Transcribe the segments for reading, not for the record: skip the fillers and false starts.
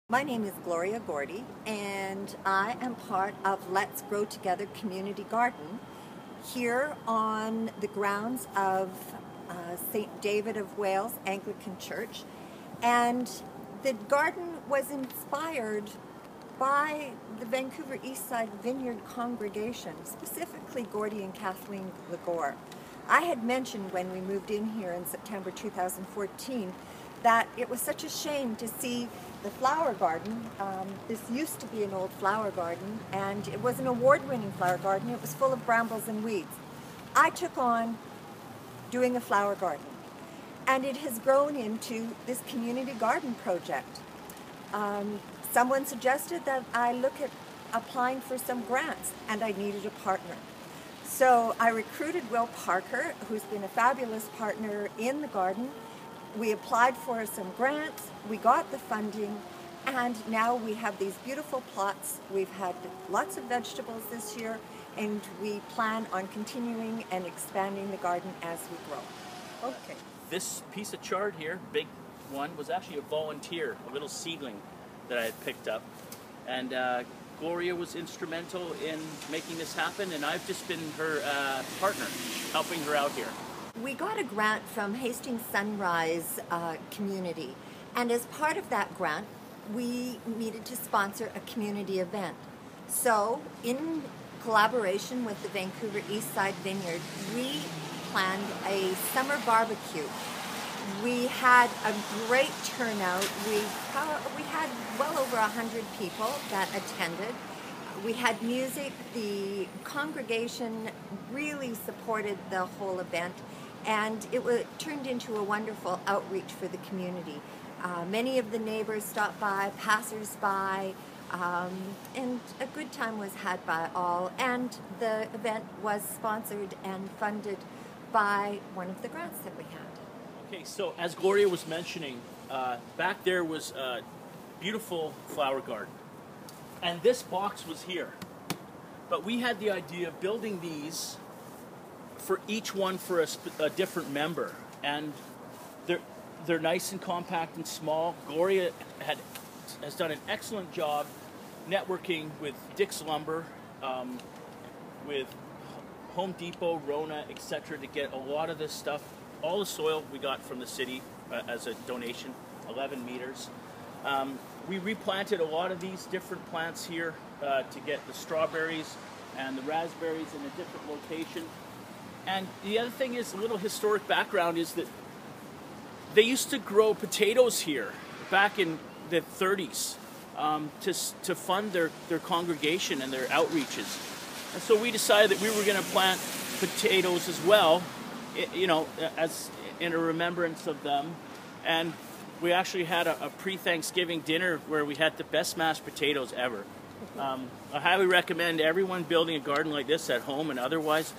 My name is Gloria Gordy, and I am part of Let's Grow Together Community Garden here on the grounds of St. David of Wales Anglican Church. And the garden was inspired by the Vancouver Eastside Vineyard congregation, specifically Gordy and Kathleen Lagore. I had mentioned when we moved in here in September 2014 that it was such a shame to see the flower garden. This used to be an old flower garden, and it was an award-winning flower garden. It was full of brambles and weeds. I took on doing a flower garden, and it has grown into this community garden project. Someone suggested that I look at applying for some grants, and I needed a partner. So I recruited Will Parker, who's been a fabulous partner in the garden. We applied for some grants, we got the funding, and now we have these beautiful plots. We've had lots of vegetables this year, and we plan on continuing and expanding the garden as we grow. Okay. This piece of chard here, big one, was actually a volunteer, a little seedling that I had picked up. And Gloria was instrumental in making this happen, and I've just been her partner, helping her out here. We got a grant from Hastings Sunrise community, and as part of that grant, we needed to sponsor a community event. So, in collaboration with the Vancouver Eastside Vineyard, we planned a summer barbecue. We had a great turnout. We had well over 100 people that attended. We had music. The congregation really supported the whole event, and it turned into a wonderful outreach for the community. Many of the neighbors stopped by, passers-by, and a good time was had by all. And the event was sponsored and funded by one of the grants that we had. Okay, so as Gloria was mentioning, back there was a beautiful flower garden. And this box was here. But we had the idea of building these for each one for a different member. And they're nice and compact and small. Gloria has done an excellent job networking with Dick's Lumber, with Home Depot, Rona, etc. to get a lot of this stuff. All the soil we got from the city as a donation, 11 meters. We replanted a lot of these different plants here to get the strawberries and the raspberries in a different location. And the other thing is, a little historic background is that they used to grow potatoes here back in the 30s to fund their congregation and their outreaches. And so we decided that we were going to plant potatoes as well, you know, as in a remembrance of them. And we actually had a pre-Thanksgiving dinner where we had the best mashed potatoes ever. I highly recommend everyone building a garden like this at home and otherwise.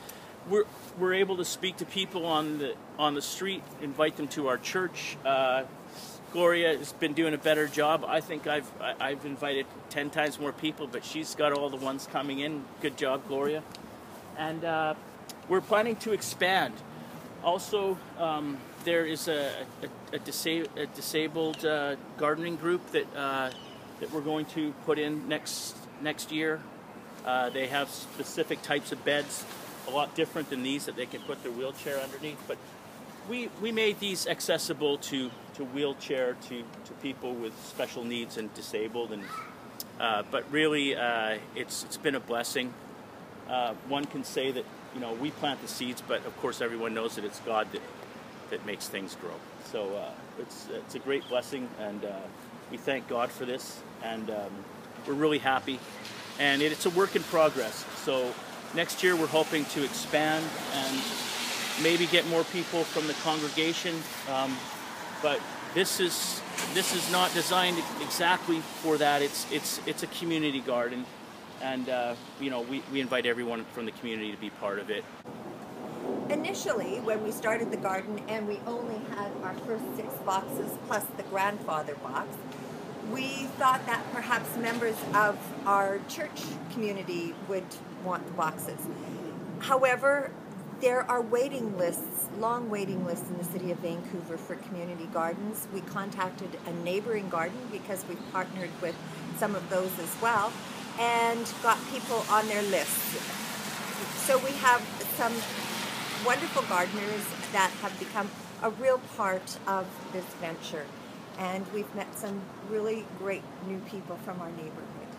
We're able to speak to people on the street, invite them to our church. Gloria has been doing a better job. I think I've invited 10 times more people, but she's got all the ones coming in. Good job, Gloria. And we're planning to expand. Also, there is a disabled gardening group that we're going to put in next year. They have specific types of beds, a lot different than these that they can put their wheelchair underneath. But we made these accessible to wheelchair to people with special needs and disabled. And but really, it's been a blessing. One can say that, you know, we plant the seeds, but of course everyone knows that it's God that makes things grow. So it's a great blessing, and we thank God for this, and we're really happy. And it's a work in progress. So next year we're hoping to expand and maybe get more people from the congregation. But this is not designed exactly for that. It's a community garden. And, you know, we invite everyone from the community to be part of it. Initially, when we started the garden and we only had our first 6 boxes plus the grandfather box, we thought that perhaps members of our church community would want the boxes. However, There are waiting lists, long waiting lists in the city of Vancouver for community gardens. We contacted a neighboring garden because we've partnered with some of those as well and got people on their lists. So we have some wonderful gardeners that have become a real part of this venture. And we've met some really great new people from our neighborhood.